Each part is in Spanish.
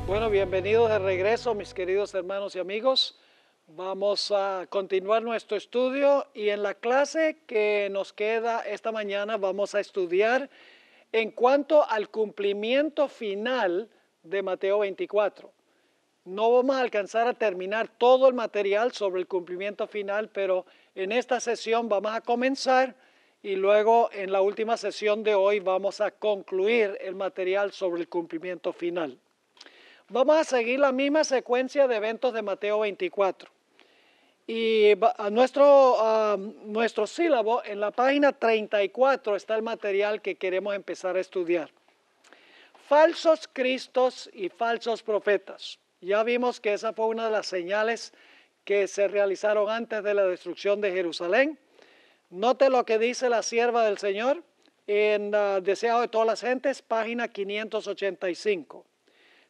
Bueno, bienvenidos de regreso, mis queridos hermanos y amigos. Vamos a continuar nuestro estudio y en la clase que nos queda esta mañana vamos a estudiar en cuanto al cumplimiento final de Mateo 24. No vamos a alcanzar a terminar todo el material sobre el cumplimiento final, pero en esta sesión vamos a comenzar y luego en la última sesión de hoy vamos a concluir el material sobre el cumplimiento final. Vamos a seguir la misma secuencia de eventos de Mateo 24. Y nuestro sílabo, en la página 34 está el material que queremos empezar a estudiar. Falsos cristos y falsos profetas. Ya vimos que esa fue una de las señales que se realizaron antes de la destrucción de Jerusalén. Note lo que dice la sierva del Señor en Deseo de todas las gentes, página 585.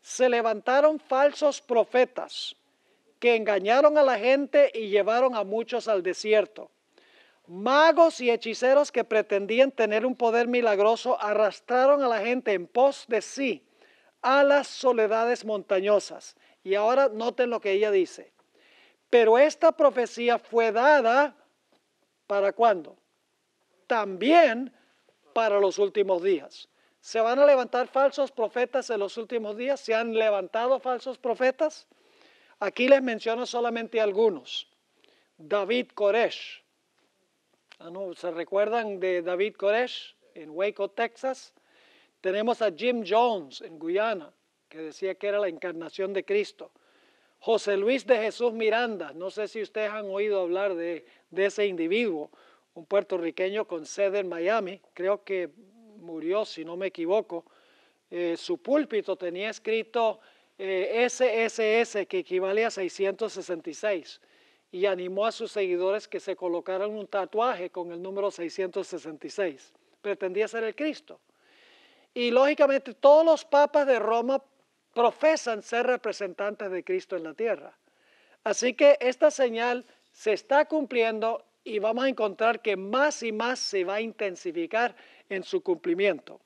Se levantaron falsos profetas que engañaron a la gente y llevaron a muchos al desierto. Magos y hechiceros que pretendían tener un poder milagroso arrastraron a la gente en pos de sí a las soledades montañosas. Y ahora noten lo que ella dice. Pero esta profecía fue dada, ¿para cuándo? También para los últimos días. ¿Se van a levantar falsos profetas en los últimos días? ¿Se han levantado falsos profetas? Aquí les menciono solamente algunos. David Koresh. ¿Se recuerdan de David Koresh en Waco, Texas? Tenemos a Jim Jones en Guyana, que decía que era la encarnación de Cristo. José Luis de Jesús Miranda, no sé si ustedes han oído hablar de ese individuo, un puertorriqueño con sede en Miami, creo que murió, si no me equivoco. Su púlpito tenía escrito SSS, que equivale a 666, y animó a sus seguidores que se colocaran un tatuaje con el número 666. Pretendía ser el Cristo. Y lógicamente todos los papas de Roma profesan ser representantes de Cristo en la tierra. Así que esta señal se está cumpliendo y vamos a encontrar que más y más se va a intensificar en su cumplimiento.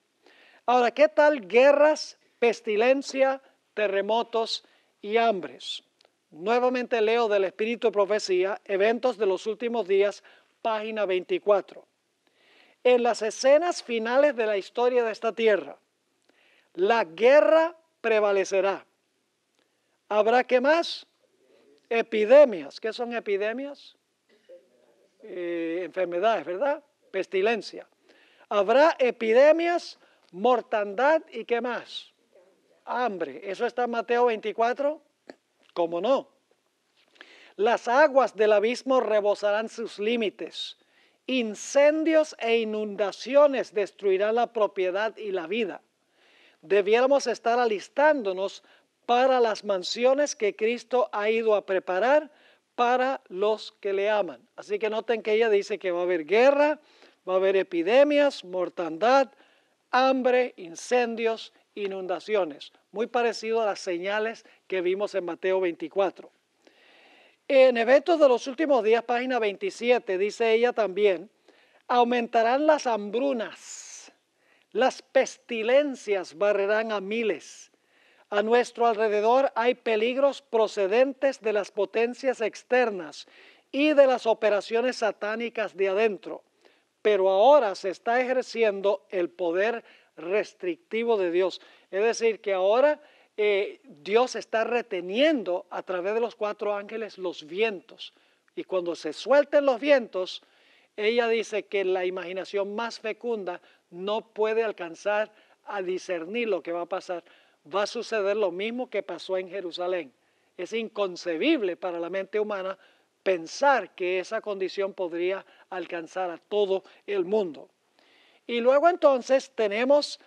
Ahora, ¿qué tal guerras, pestilencia, terremotos y hambres? Nuevamente leo del Espíritu de Profecía, Eventos de los Últimos Días, página 24. En las escenas finales de la historia de esta tierra, la guerra prevalecerá. ¿Habrá qué más? Epidemias. ¿Qué son epidemias? Enfermedades, ¿verdad? Pestilencia. Habrá epidemias, mortandad y ¿qué más? Hambre. ¿Eso está en Mateo 24? ¿Cómo no? Las aguas del abismo rebosarán sus límites. Incendios e inundaciones destruirán la propiedad y la vida. Debiéramos estar alistándonos para las mansiones que Cristo ha ido a preparar para los que le aman. Así que noten que ella dice que va a haber guerra, va a haber epidemias, mortandad, hambre, incendios, inundaciones. Muy parecido a las señales que vimos en Mateo 24. En Eventos de los Últimos Días, página 27, dice ella también, aumentarán las hambrunas, las pestilencias barrerán a miles. A nuestro alrededor hay peligros procedentes de las potencias externas y de las operaciones satánicas de adentro. Pero ahora se está ejerciendo el poder restrictivo de Dios. Es decir, que ahora Dios está reteniendo a través de los 4 ángeles los vientos. Y cuando se suelten los vientos, ella dice que la imaginación más fecunda no puede alcanzar a discernir lo que va a pasar. Va a suceder lo mismo que pasó en Jerusalén. Es inconcebible para la mente humana pensar que esa condición podría alcanzar a todo el mundo. Y luego entonces tenemos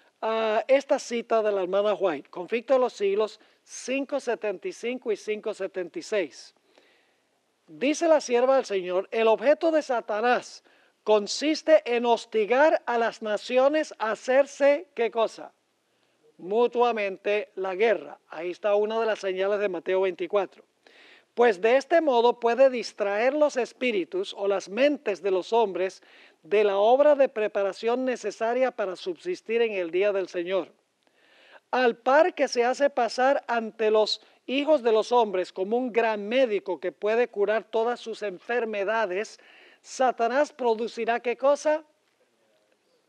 esta cita de la hermana White, Conflicto de los Siglos 575 y 576. Dice la sierva del Señor, el objeto de Satanás consiste en hostigar a las naciones a hacerse, ¿qué cosa? Mutuamente la guerra. Ahí está una de las señales de Mateo 24. Pues de este modo puede distraer los espíritus o las mentes de los hombres de la obra de preparación necesaria para subsistir en el día del Señor. Al par que se hace pasar ante los hijos de los hombres como un gran médico que puede curar todas sus enfermedades, Satanás producirá ¿qué cosa?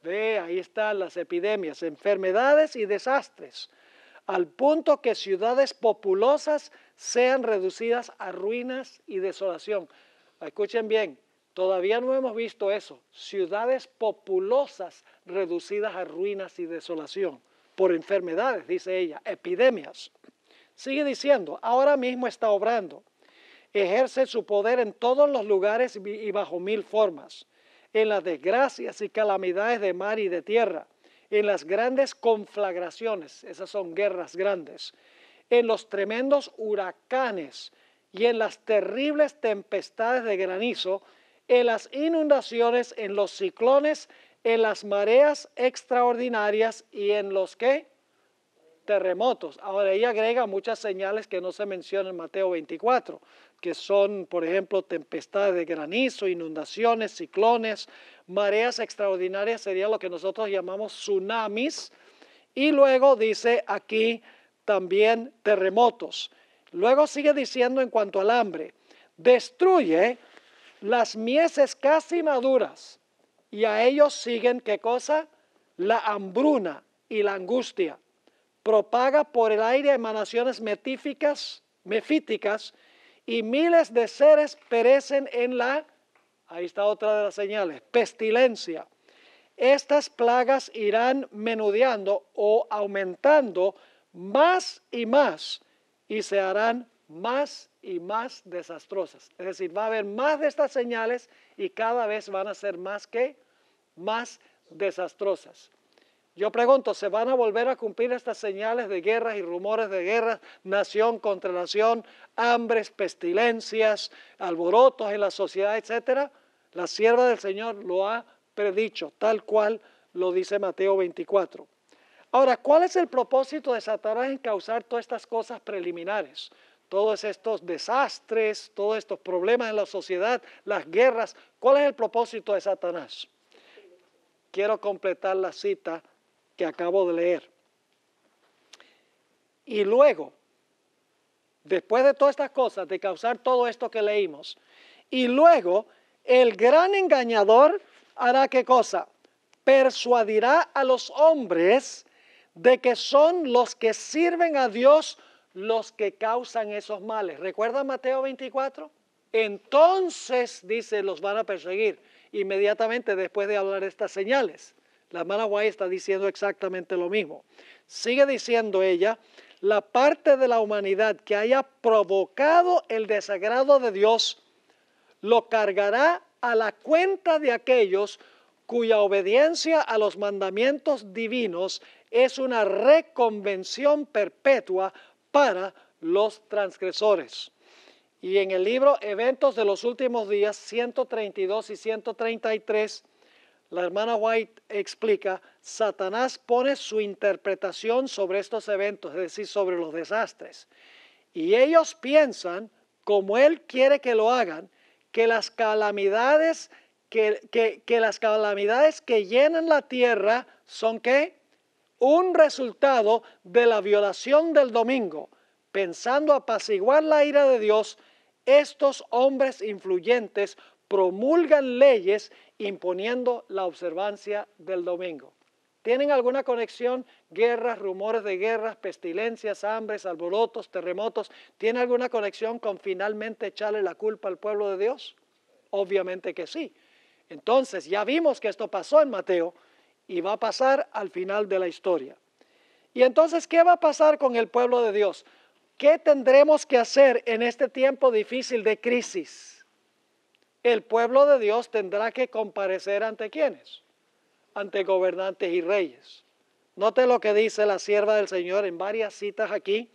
Ve, ahí están las epidemias, enfermedades y desastres, al punto que ciudades populosas sean reducidas a ruinas y desolación. Escuchen bien, todavía no hemos visto eso, ciudades populosas reducidas a ruinas y desolación por enfermedades, dice ella, epidemias. Sigue diciendo, ahora mismo está obrando, ejerce su poder en todos los lugares y bajo mil formas, en las desgracias y calamidades de mar y de tierra, en las grandes conflagraciones, esas son guerras grandes, en los tremendos huracanes y en las terribles tempestades de granizo, en las inundaciones, en los ciclones, en las mareas extraordinarias y en los ¿qué? Terremotos. Ahora ella agrega muchas señales que no se mencionan en Mateo 24, que son, por ejemplo, tempestades de granizo, inundaciones, ciclones, mareas extraordinarias, sería lo que nosotros llamamos tsunamis, y luego dice aquí también terremotos. Luego sigue diciendo en cuanto al hambre, destruye las mieses casi maduras, y a ellos siguen, ¿qué cosa? La hambruna y la angustia. Propaga por el aire emanaciones mefíticas y miles de seres perecen en la, ahí está otra de las señales, pestilencia. Estas plagas irán menudeando o aumentando más y se harán más y más desastrosas. Es decir, va a haber más de estas señales y cada vez van a ser más desastrosas. Yo pregunto, ¿se van a volver a cumplir estas señales de guerras y rumores de guerras, nación contra nación, hambres, pestilencias, alborotos en la sociedad, etcétera? La sierva del Señor lo ha predicho, tal cual lo dice Mateo 24. Ahora, ¿cuál es el propósito de Satanás en causar todas estas cosas preliminares? Todos estos desastres, todos estos problemas en la sociedad, las guerras. ¿Cuál es el propósito de Satanás? Quiero completar la cita que acabo de leer. Y luego, después de todas estas cosas, de causar todo esto que leímos, y luego el gran engañador hará ¿qué cosa? Persuadirá a los hombres de que son los que sirven a Dios los que causan esos males. ¿Recuerda Mateo 24? Entonces, dice, los van a perseguir inmediatamente después de hablar de estas señales. La hermana White está diciendo exactamente lo mismo. Sigue diciendo ella, la parte de la humanidad que haya provocado el desagrado de Dios, lo cargará a la cuenta de aquellos cuya obediencia a los mandamientos divinos es una reconvención perpetua para los transgresores. Y en el libro Eventos de los Últimos Días, 132 y 133, la hermana White explica, Satanás pone su interpretación sobre estos eventos, es decir, sobre los desastres. Y ellos piensan, como él quiere que lo hagan, que las calamidades que llenan la tierra son ¿qué? Un resultado de la violación del domingo. Pensando apaciguar la ira de Dios, estos hombres influyentes promulgan leyes imponiendo la observancia del domingo. ¿Tienen alguna conexión? Guerras, rumores de guerras, pestilencias, hambres, alborotos, terremotos. ¿Tiene alguna conexión con finalmente echarle la culpa al pueblo de Dios? Obviamente que sí. Entonces ya vimos que esto pasó en Mateo y va a pasar al final de la historia. Y entonces, ¿qué va a pasar con el pueblo de Dios? ¿Qué tendremos que hacer en este tiempo difícil de crisis? El pueblo de Dios tendrá que comparecer ante ¿quiénes? Ante gobernantes y reyes. Note lo que dice la sierva del Señor en varias citas aquí.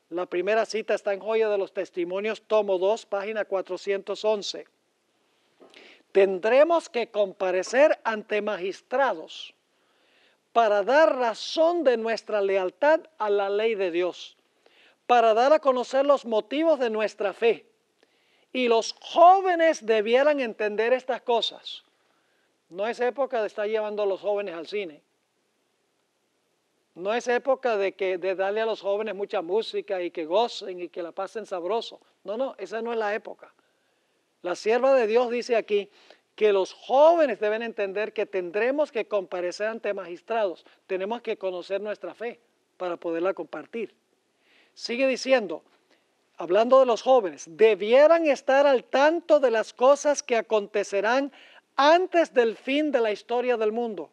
La primera cita está en Joya de los Testimonios, tomo 2, página 411. Tendremos que comparecer ante magistrados para dar razón de nuestra lealtad a la ley de Dios, para dar a conocer los motivos de nuestra fe. Y los jóvenes debieran entender estas cosas. No es época de estar llevando a los jóvenes al cine. No es época de darle a los jóvenes mucha música y que gocen y que la pasen sabroso. No, no, esa no es la época. La sierva de Dios dice aquí que los jóvenes deben entender que tendremos que comparecer ante magistrados. Tenemos que conocer nuestra fe para poderla compartir. Sigue diciendo, hablando de los jóvenes, debieran estar al tanto de las cosas que acontecerán antes del fin de la historia del mundo.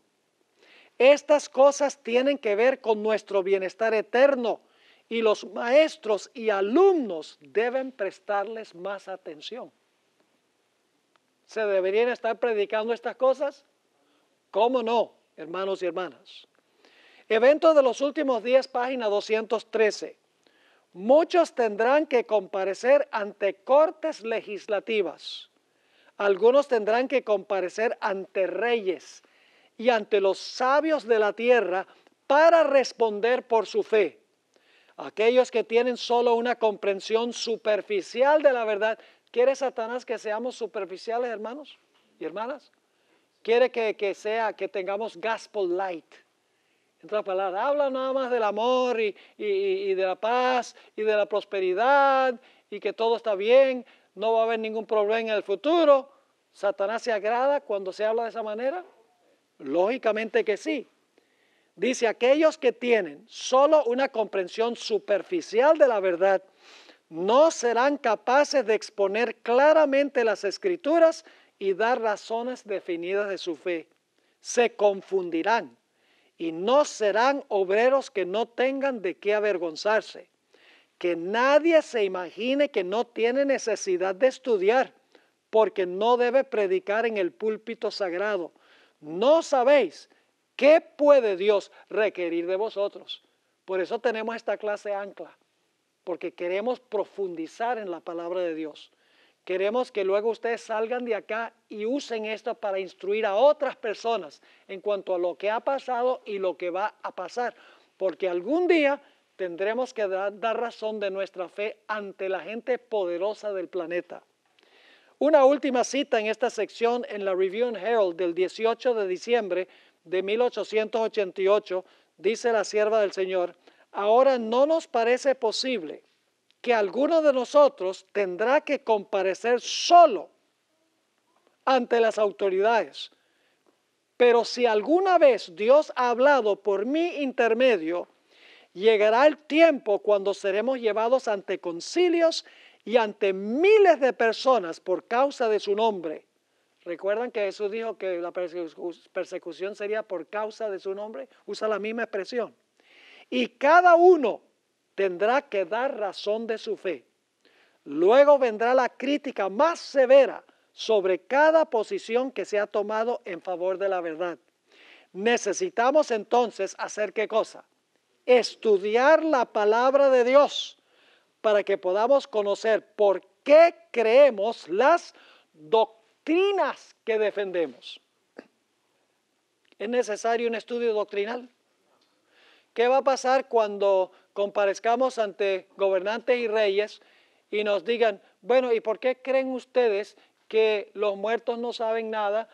Estas cosas tienen que ver con nuestro bienestar eterno y los maestros y alumnos deben prestarles más atención. ¿Se deberían estar predicando estas cosas? ¿Cómo no, hermanos y hermanas? Evento de los últimos días, página 213. Muchos tendrán que comparecer ante cortes legislativas. Algunos tendrán que comparecer ante reyes y ante los sabios de la tierra para responder por su fe. Aquellos que tienen solo una comprensión superficial de la verdad. ¿Quiere Satanás que seamos superficiales, hermanos y hermanas? Quiere que tengamos gospel light. En otras palabras, habla nada más del amor y de la paz y de la prosperidad y que todo está bien, no va a haber ningún problema en el futuro. ¿Satanás se agrada cuando se habla de esa manera? Lógicamente que sí. Dice, aquellos que tienen solo una comprensión superficial de la verdad no serán capaces de exponer claramente las Escrituras y dar razones definidas de su fe. Se confundirán y no serán obreros que no tengan de qué avergonzarse. Que nadie se imagine que no tiene necesidad de estudiar, porque no debe predicar en el púlpito sagrado. No sabéis qué puede Dios requerir de vosotros. Por eso tenemos esta clase ancla, porque queremos profundizar en la palabra de Dios. Queremos que luego ustedes salgan de acá y usen esto para instruir a otras personas en cuanto a lo que ha pasado y lo que va a pasar. Porque algún día tendremos que dar razón de nuestra fe ante la gente poderosa del planeta. Una última cita en esta sección en la Review and Herald del 18 de diciembre de 1888, dice la sierva del Señor, ahora no nos parece posible que alguno de nosotros tendrá que comparecer solo ante las autoridades. Pero si alguna vez Dios ha hablado por mi intermedio, llegará el tiempo cuando seremos llevados ante concilios y ante miles de personas por causa de su nombre. ¿Recuerdan que Jesús dijo que la persecución sería por causa de su nombre? Usa la misma expresión. Y cada uno tendrá que dar razón de su fe. Luego vendrá la crítica más severa sobre cada posición que se ha tomado en favor de la verdad. Necesitamos entonces hacer ¿qué cosa? Estudiar la palabra de Dios para que podamos conocer por qué creemos las doctrinas que defendemos. ¿Es necesario un estudio doctrinal? ¿Qué va a pasar cuando comparezcamos ante gobernantes y reyes y nos digan, bueno, ¿y por qué creen ustedes que los muertos no saben nada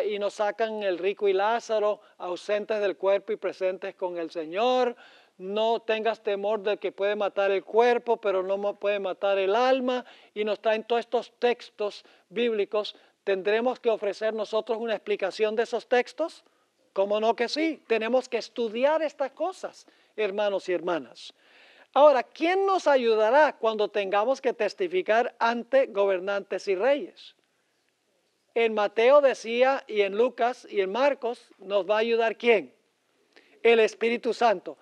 y nos sacan el rico y Lázaro ausentes del cuerpo y presentes con el Señor? No tengas temor de que puede matar el cuerpo, pero no puede matar el alma, y nos traen todos estos textos bíblicos. ¿Tendremos que ofrecer nosotros una explicación de esos textos? ¿Cómo no que sí? Tenemos que estudiar estas cosas, hermanos y hermanas. Ahora, ¿quién nos ayudará cuando tengamos que testificar ante gobernantes y reyes? En Mateo decía, y en Lucas y en Marcos, ¿nos va a ayudar quién? El Espíritu Santo.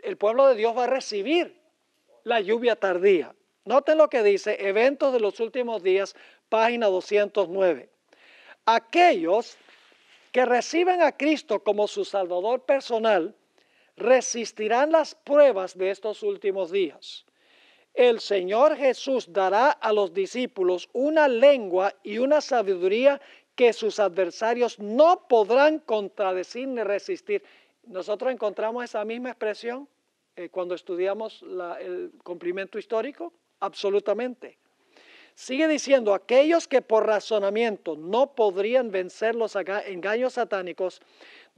El pueblo de Dios va a recibir la lluvia tardía. Noten lo que dice, Eventos de los Últimos Días, página 209. Aquellos que reciben a Cristo como su Salvador personal, resistirán las pruebas de estos últimos días. El Señor Jesús dará a los discípulos una lengua y una sabiduría que sus adversarios no podrán contradecir ni resistir. Nosotros encontramos esa misma expresión cuando estudiamos el cumplimiento histórico, absolutamente. Sigue diciendo, aquellos que por razonamiento no podrían vencer los engaños satánicos,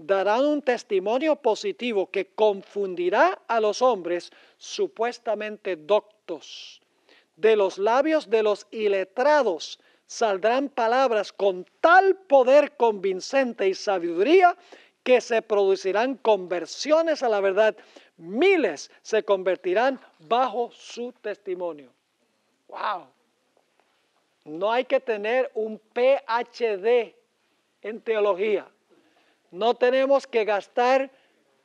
darán un testimonio positivo que confundirá a los hombres supuestamente doctos. De los labios de los iletrados saldrán palabras con tal poder convincente y sabiduría que se producirán conversiones a la verdad. Miles se convertirán bajo su testimonio. ¡Wow! No hay que tener un PhD en teología. No tenemos que gastar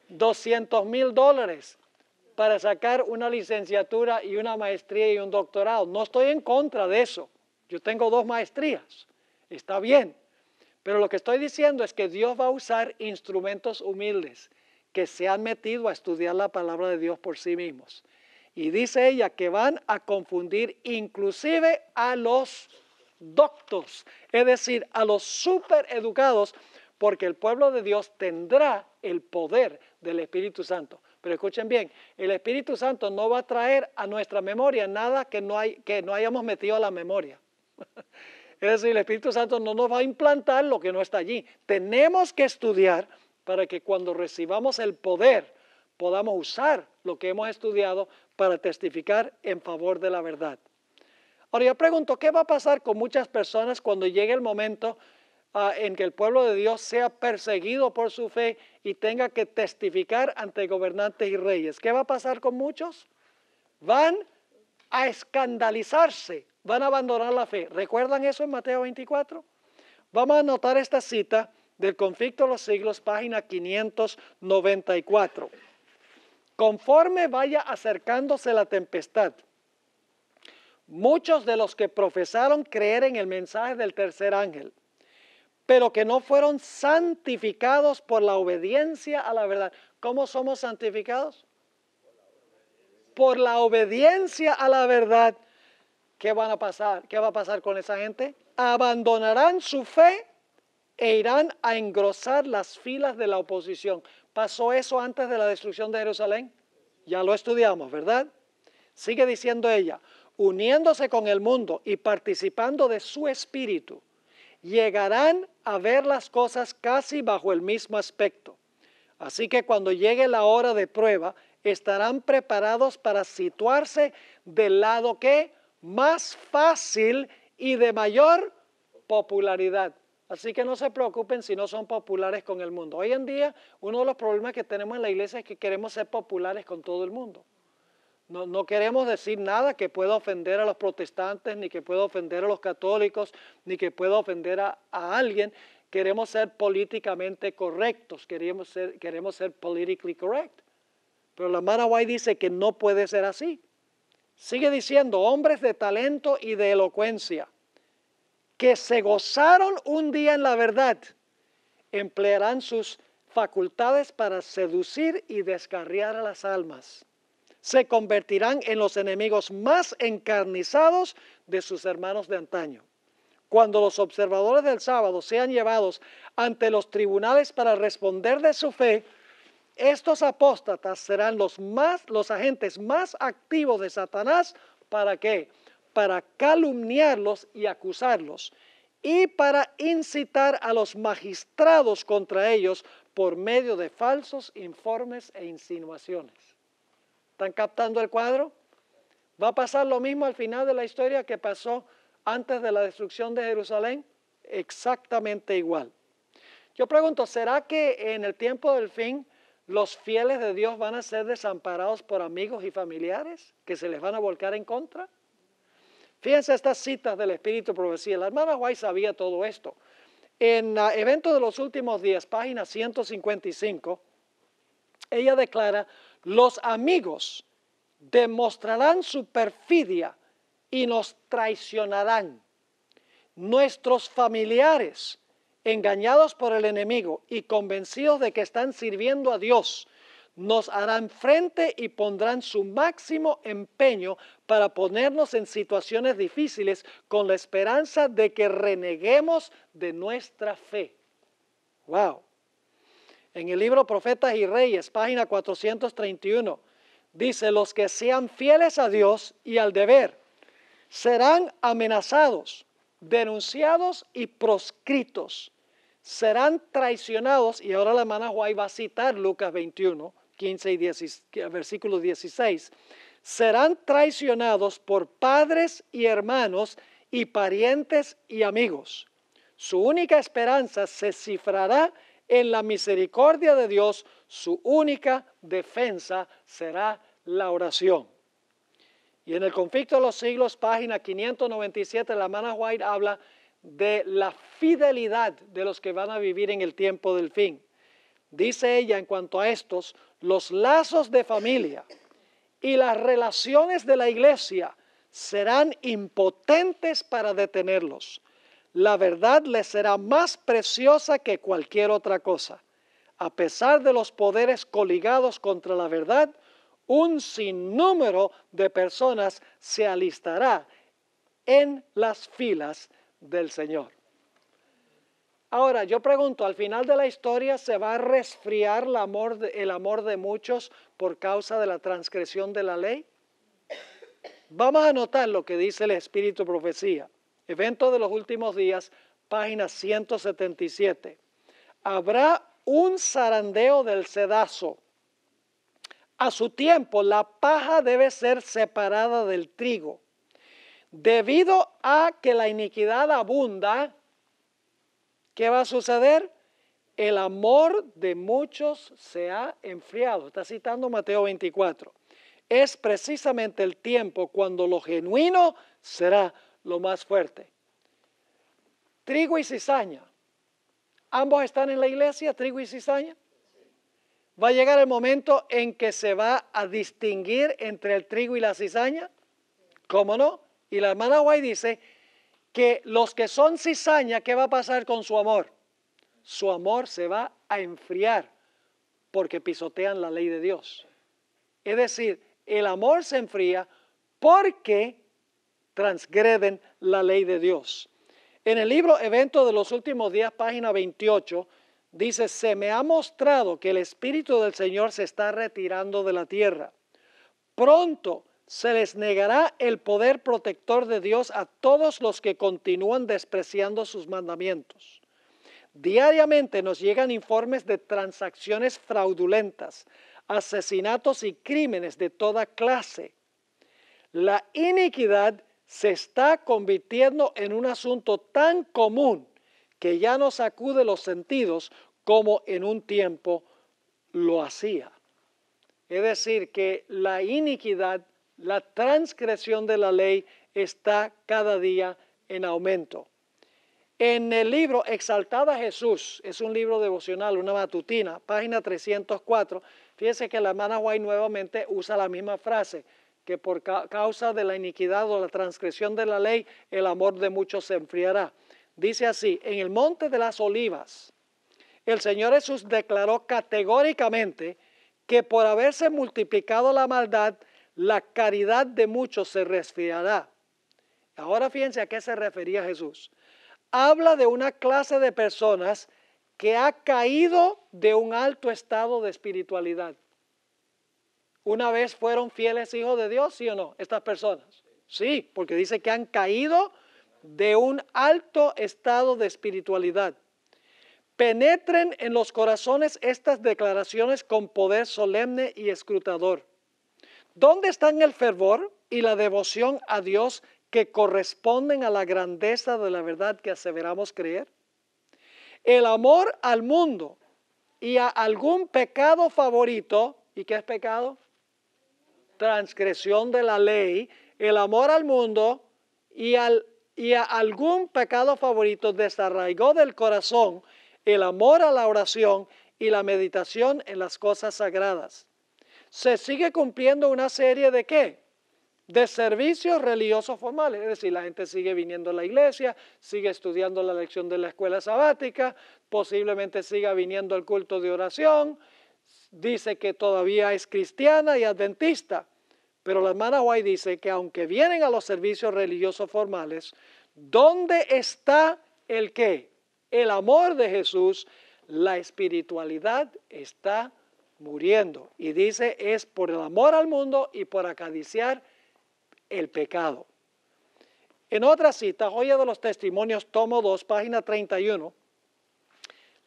$200,000 para sacar una licenciatura y una maestría y un doctorado. No estoy en contra de eso. Yo tengo 2 maestrías. Está bien. Pero lo que estoy diciendo es que Dios va a usar instrumentos humildes que se han metido a estudiar la palabra de Dios por sí mismos. Y dice ella que van a confundir inclusive a los doctos, es decir, a los supereducados, porque el pueblo de Dios tendrá el poder del Espíritu Santo. Pero escuchen bien, el Espíritu Santo no va a traer a nuestra memoria nada que no hayamos metido a la memoria. Es decir, el Espíritu Santo no nos va a implantar lo que no está allí. Tenemos que estudiar para que cuando recibamos el poder podamos usar lo que hemos estudiado para testificar en favor de la verdad. Ahora yo pregunto, ¿qué va a pasar con muchas personas cuando llegue el momento en que el pueblo de Dios sea perseguido por su fe y tenga que testificar ante gobernantes y reyes? ¿Qué va a pasar con muchos? Van a escandalizarse, van a abandonar la fe. ¿Recuerdan eso en Mateo 24? Vamos a anotar esta cita del Conflicto de los Siglos, página 594. Conforme vaya acercándose la tempestad, muchos de los que profesaron creer en el mensaje del tercer ángel, pero que no fueron santificados por la obediencia a la verdad. ¿Cómo somos santificados? Por la obediencia a la verdad. ¿Qué van a pasar? ¿Qué va a pasar con esa gente? Abandonarán su fe e irán a engrosar las filas de la oposición. ¿Pasó eso antes de la destrucción de Jerusalén? Ya lo estudiamos, ¿verdad? Sigue diciendo ella, uniéndose con el mundo y participando de su espíritu, llegarán a ver las cosas casi bajo el mismo aspecto. Así que cuando llegue la hora de prueba, estarán preparados para situarse del lado que más fácil y de mayor popularidad. Así que no se preocupen si no son populares con el mundo. Hoy en día, uno de los problemas que tenemos en la iglesia es que queremos ser populares con todo el mundo. No queremos decir nada que pueda ofender a los protestantes, ni que pueda ofender a los católicos, ni que pueda ofender a alguien. Queremos ser políticamente correctos, queremos ser politically correct. Pero la hermana White dice que no puede ser así. Sigue diciendo, hombres de talento y de elocuencia, que se gozaron un día en la verdad, emplearán sus facultades para seducir y descarriar a las almas. Se convertirán en los enemigos más encarnizados de sus hermanos de antaño. Cuando los observadores del sábado sean llevados ante los tribunales para responder de su fe, estos apóstatas serán los agentes más activos de Satanás. ¿Para qué? Para calumniarlos y acusarlos, y para incitar a los magistrados contra ellos por medio de falsos informes e insinuaciones. ¿Están captando el cuadro? ¿Va a pasar lo mismo al final de la historia que pasó antes de la destrucción de Jerusalén? Exactamente igual. Yo pregunto, ¿será que en el tiempo del fin los fieles de Dios van a ser desamparados por amigos y familiares que se les van a volcar en contra? Fíjense estas citas del Espíritu de Profecía. La hermana White sabía todo esto. En Eventos de los Últimos Días, página 155, ella declara, los amigos demostrarán su perfidia y nos traicionarán. Nuestros familiares, engañados por el enemigo y convencidos de que están sirviendo a Dios, nos harán frente y pondrán su máximo empeño para ponernos en situaciones difíciles con la esperanza de que reneguemos de nuestra fe. ¡Wow! En el libro Profetas y Reyes, página 431, dice, los que sean fieles a Dios y al deber serán amenazados, denunciados y proscritos. serán traicionados, y ahora la hermana White va a citar Lucas 21, 15 y 10, versículo 16, serán traicionados por padres y hermanos y parientes y amigos. Su única esperanza se cifrará en la misericordia de Dios, su única defensa será la oración. Y en el Conflicto de los Siglos, página 597, la hermana White habla de la fidelidad de los que van a vivir en el tiempo del fin. Dice ella en cuanto a estos, los lazos de familia y las relaciones de la iglesia serán impotentes para detenerlos. La verdad les será más preciosa que cualquier otra cosa. A pesar de los poderes coligados contra la verdad, un sinnúmero de personas se alistará en las filas del Señor. Ahora, yo pregunto, ¿al final de la historia se va a resfriar el amor de muchos por causa de la transgresión de la ley? Vamos a notar lo que dice el Espíritu Profecía. Evento de los últimos días, página 177. Habrá un zarandeo del cedazo. A su tiempo, la paja debe ser separada del trigo. Debido a que la iniquidad abunda, ¿qué va a suceder? El amor de muchos se ha enfriado. Está citando Mateo 24. Es precisamente el tiempo cuando lo genuino será lo más fuerte. Trigo y cizaña. ¿Ambos están en la iglesia, trigo y cizaña? ¿Va a llegar el momento en que se va a distinguir entre el trigo y la cizaña? ¿Cómo no? Y la hermana White dice que los que son cizaña, ¿qué va a pasar con su amor? Su amor se va a enfriar porque pisotean la ley de Dios. Es decir, el amor se enfría porque transgreden la ley de Dios. En el libro Evento de los Últimos Días, página 28, dice, se me ha mostrado que el Espíritu del Señor se está retirando de la tierra. Pronto se les negará el poder protector de Dios a todos los que continúan despreciando sus mandamientos. Diariamente nos llegan informes de transacciones fraudulentas, asesinatos y crímenes de toda clase. La iniquidad se está convirtiendo en un asunto tan común que ya no sacude los sentidos como en un tiempo lo hacía. Es decir, que la iniquidad, la transgresión de la ley está cada día en aumento. En el libro Exaltada a Jesús, es un libro devocional, una matutina, página 304, fíjese que la hermana White nuevamente usa la misma frase, que por causa de la iniquidad o la transgresión de la ley, el amor de muchos se enfriará. Dice así, en el Monte de las Olivas, el Señor Jesús declaró categóricamente que por haberse multiplicado la maldad, la caridad de muchos se resfriará. Ahora fíjense a qué se refería Jesús. Habla de una clase de personas que ha caído de un alto estado de espiritualidad. ¿Una vez fueron fieles hijos de Dios, sí o no, estas personas? Sí, porque dice que han caído de un alto estado de espiritualidad. Penetren en los corazones estas declaraciones con poder solemne y escrutador. ¿Dónde están el fervor y la devoción a Dios que corresponden a la grandeza de la verdad que aseveramos creer? El amor al mundo y a algún pecado favorito, ¿y qué es pecado? Transgresión de la ley, el amor al mundo y a algún pecado favorito desarraigó del corazón el amor a la oración y la meditación en las cosas sagradas. Se sigue cumpliendo una serie de ¿qué? De servicios religiosos formales, es decir, la gente sigue viniendo a la iglesia, sigue estudiando la lección de la escuela sabática, posiblemente siga viniendo al culto de oración, dice que todavía es cristiana y adventista, pero la hermana White dice que aunque vienen a los servicios religiosos formales, ¿dónde está el qué? El amor de Jesús, la espiritualidad está muriendo. Y dice, es por el amor al mundo y por acariciar el pecado. En otra cita, Joya de los Testimonios, tomo 2, página 31,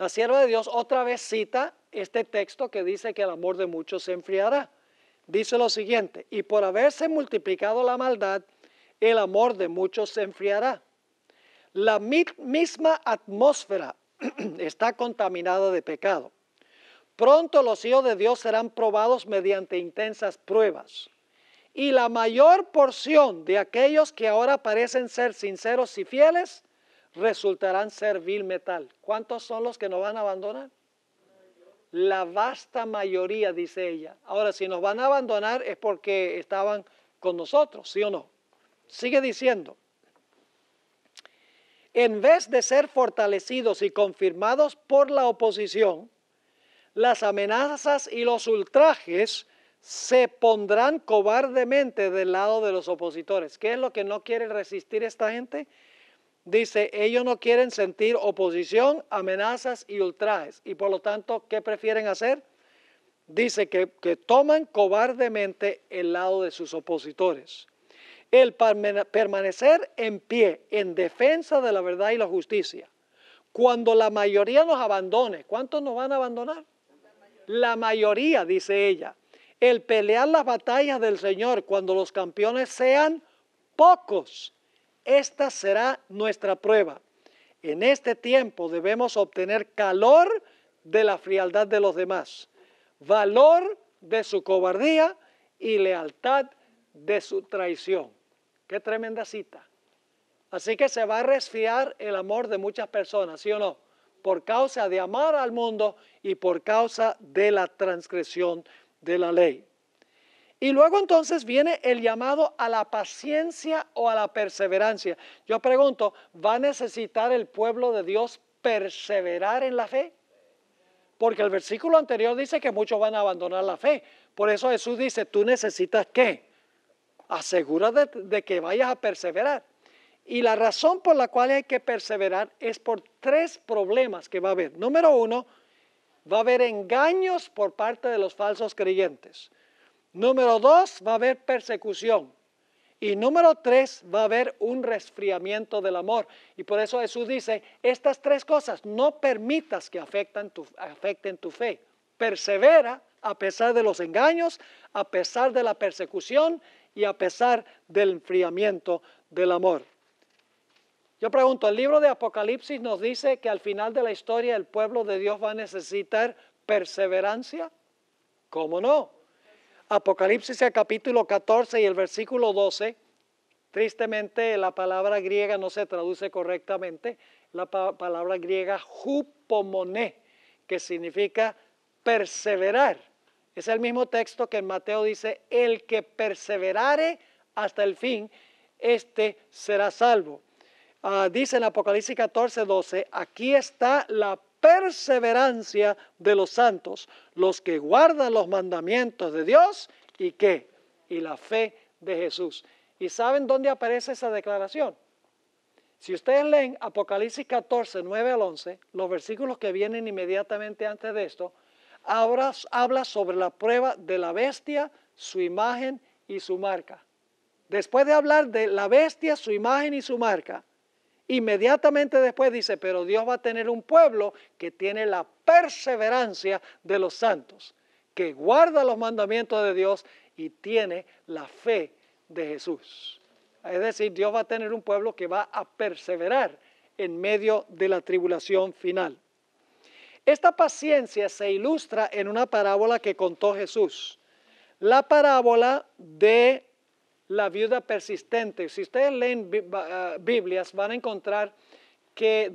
La sierva de Dios otra vez cita este texto que dice que el amor de muchos se enfriará. Dice lo siguiente: y por haberse multiplicado la maldad, el amor de muchos se enfriará. La misma atmósfera está contaminada de pecado. Pronto los hijos de Dios serán probados mediante intensas pruebas. Y la mayor porción de aquellos que ahora parecen ser sinceros y fieles resultarán ser vil metal. ¿Cuántos son los que nos van a abandonar? La vasta mayoría, dice ella. Ahora, si nos van a abandonar es porque estaban con nosotros, ¿sí o no? Sigue diciendo: en vez de ser fortalecidos y confirmados por la oposición, las amenazas y los ultrajes se pondrán cobardemente del lado de los opositores. ¿Qué es lo que no quiere resistir esta gente? Dice, ellos no quieren sentir oposición, amenazas y ultrajes. Y por lo tanto, ¿qué prefieren hacer? Dice que toman cobardemente el lado de sus opositores. El permanecer en pie en defensa de la verdad y la justicia. Cuando la mayoría nos abandone, ¿cuántos nos van a abandonar? La mayoría, dice ella. El pelear las batallas del Señor cuando los campeones sean pocos. Esta será nuestra prueba. En este tiempo debemos obtener calor de la frialdad de los demás, valor de su cobardía y lealtad de su traición. Qué tremenda cita. Así que se va a resfriar el amor de muchas personas, ¿sí o no? Por causa de amar al mundo y por causa de la transgresión de la ley. Y luego entonces viene el llamado a la paciencia o a la perseverancia. Yo pregunto, ¿va a necesitar el pueblo de Dios perseverar en la fe? Porque el versículo anterior dice que muchos van a abandonar la fe. Por eso Jesús dice, ¿tú necesitas qué? Asegúrate de que vayas a perseverar. Y la razón por la cual hay que perseverar es por tres problemas que va a haber. Número uno, va a haber engaños por parte de los falsos creyentes. Número dos, va a haber persecución. Y número tres, va a haber un resfriamiento del amor. Y por eso Jesús dice, estas tres cosas no permitas que afecten tu fe. Persevera a pesar de los engaños, a pesar de la persecución y a pesar del enfriamiento del amor. Yo pregunto, el libro de Apocalipsis nos dice que al final de la historia el pueblo de Dios va a necesitar perseverancia. ¿Cómo no? Apocalipsis el capítulo 14 y el versículo 12, tristemente la palabra griega no se traduce correctamente, la palabra griega hupomoné, que significa perseverar. Es el mismo texto que en Mateo dice, el que perseverare hasta el fin, este será salvo. Dice en Apocalipsis 14, 12, aquí está la perseverancia de los santos, los que guardan los mandamientos de Dios y ¿qué? Y la fe de Jesús. ¿Y saben dónde aparece esa declaración? Si ustedes leen Apocalipsis 14, 9 al 11, los versículos que vienen inmediatamente antes de esto, habla sobre la prueba de la bestia, su imagen y su marca. Después de hablar de la bestia, su imagen y su marca, inmediatamente después dice, pero Dios va a tener un pueblo que tiene la perseverancia de los santos, que guarda los mandamientos de Dios y tiene la fe de Jesús. Es decir, Dios va a tener un pueblo que va a perseverar en medio de la tribulación final. Esta paciencia se ilustra en una parábola que contó Jesús, la parábola de la viuda persistente. Si ustedes leen Biblias, van a encontrar que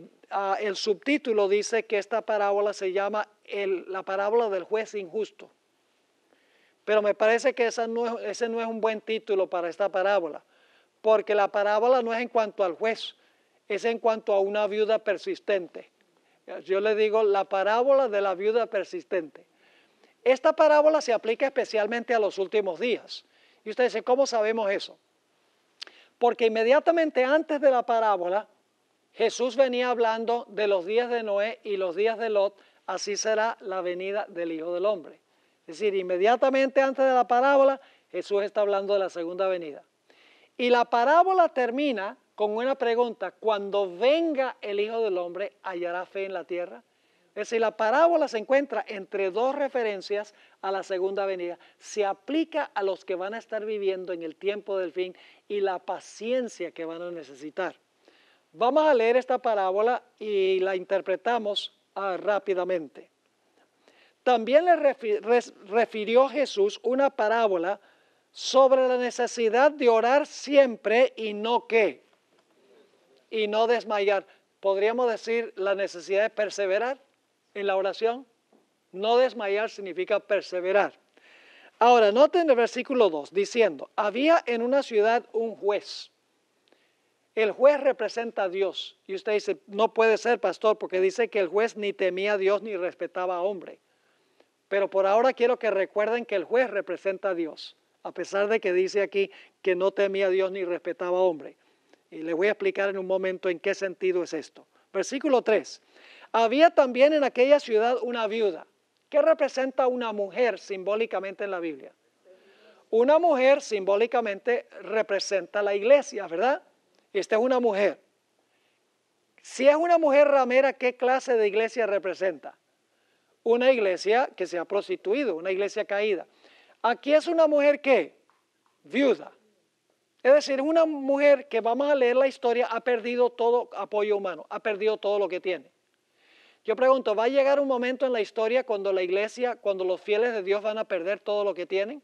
el subtítulo dice que esta parábola se llama la parábola del juez injusto. Pero me parece que ese no es un buen título para esta parábola, porque la parábola no es en cuanto al juez, es en cuanto a una viuda persistente. Yo le digo la parábola de la viuda persistente. Esta parábola se aplica especialmente a los últimos días. Y usted dice, ¿cómo sabemos eso? Porque inmediatamente antes de la parábola, Jesús venía hablando de los días de Noé y los días de Lot, así será la venida del Hijo del Hombre. Es decir, inmediatamente antes de la parábola, Jesús está hablando de la segunda venida. Y la parábola termina con una pregunta, cuando venga el Hijo del Hombre, ¿hallará fe en la tierra? Es decir, la parábola se encuentra entre dos referencias a la segunda venida. Se aplica a los que van a estar viviendo en el tiempo del fin y la paciencia que van a necesitar. Vamos a leer esta parábola y la interpretamos rápidamente. También le refirió Jesús una parábola sobre la necesidad de orar siempre y no ¿qué? Y no desmayar. Podríamos decir la necesidad de perseverar en la oración. No desmayar significa perseverar. Ahora, noten el versículo 2, diciendo, había en una ciudad un juez. El juez representa a Dios. Y usted dice, no puede ser, pastor, porque dice que el juez ni temía a Dios ni respetaba a hombre. Pero por ahora quiero que recuerden que el juez representa a Dios, a pesar de que dice aquí que no temía a Dios ni respetaba a hombre. Y le voy a explicar en un momento en qué sentido es esto. Versículo 3. Había también en aquella ciudad una viuda. ¿Qué representa una mujer simbólicamente en la Biblia? Una mujer simbólicamente representa la iglesia, ¿verdad? Esta es una mujer. Si es una mujer ramera, ¿qué clase de iglesia representa? Una iglesia que se ha prostituido, una iglesia caída. Aquí es una mujer ¿qué? Viuda. Es decir, es una mujer que, vamos a leer la historia, ha perdido todo apoyo humano, ha perdido todo lo que tiene. Yo pregunto, ¿va a llegar un momento en la historia cuando la iglesia, cuando los fieles de Dios van a perder todo lo que tienen?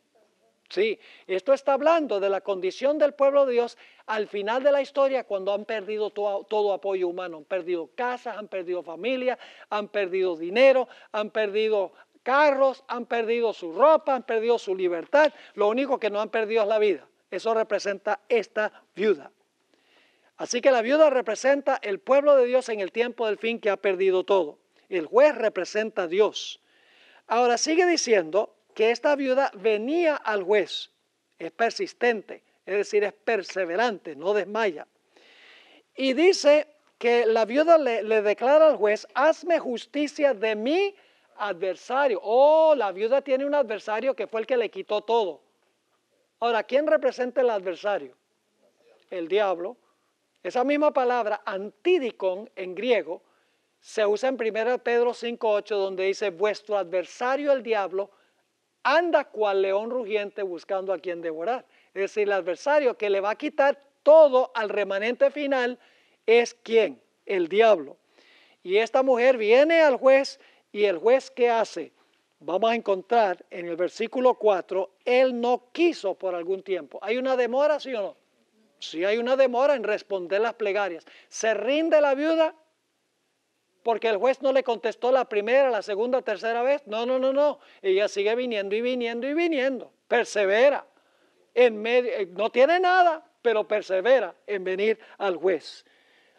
Sí, esto está hablando de la condición del pueblo de Dios al final de la historia cuando han perdido todo apoyo humano. Han perdido casas, han perdido familia, han perdido dinero, han perdido carros, han perdido su ropa, han perdido su libertad. Lo único que no han perdido es la vida. Eso representa esta viuda. Así que la viuda representa el pueblo de Dios en el tiempo del fin que ha perdido todo. El juez representa a Dios. Ahora sigue diciendo que esta viuda venía al juez. Es persistente, es decir, es perseverante, no desmaya. Y dice que la viuda le declara al juez, hazme justicia de mi adversario. Oh, la viuda tiene un adversario que fue el que le quitó todo. Ahora, ¿quién representa el adversario? El diablo. Esa misma palabra, antidicon, en griego, se usa en 1 Pedro 5:8, donde dice, vuestro adversario el diablo anda cual león rugiente buscando a quien devorar. Es decir, el adversario que le va a quitar todo al remanente final es ¿quién? El diablo. Y esta mujer viene al juez y el juez ¿qué hace? Vamos a encontrar en el versículo 4, él no quiso por algún tiempo. ¿Hay una demora, sí o no? Sí hay una demora en responder las plegarias. ¿Se rinde la viuda? Porque el juez no le contestó la primera, la segunda, tercera vez. No. Ella sigue viniendo y viniendo y viniendo. Persevera. No tiene nada, pero persevera en venir al juez.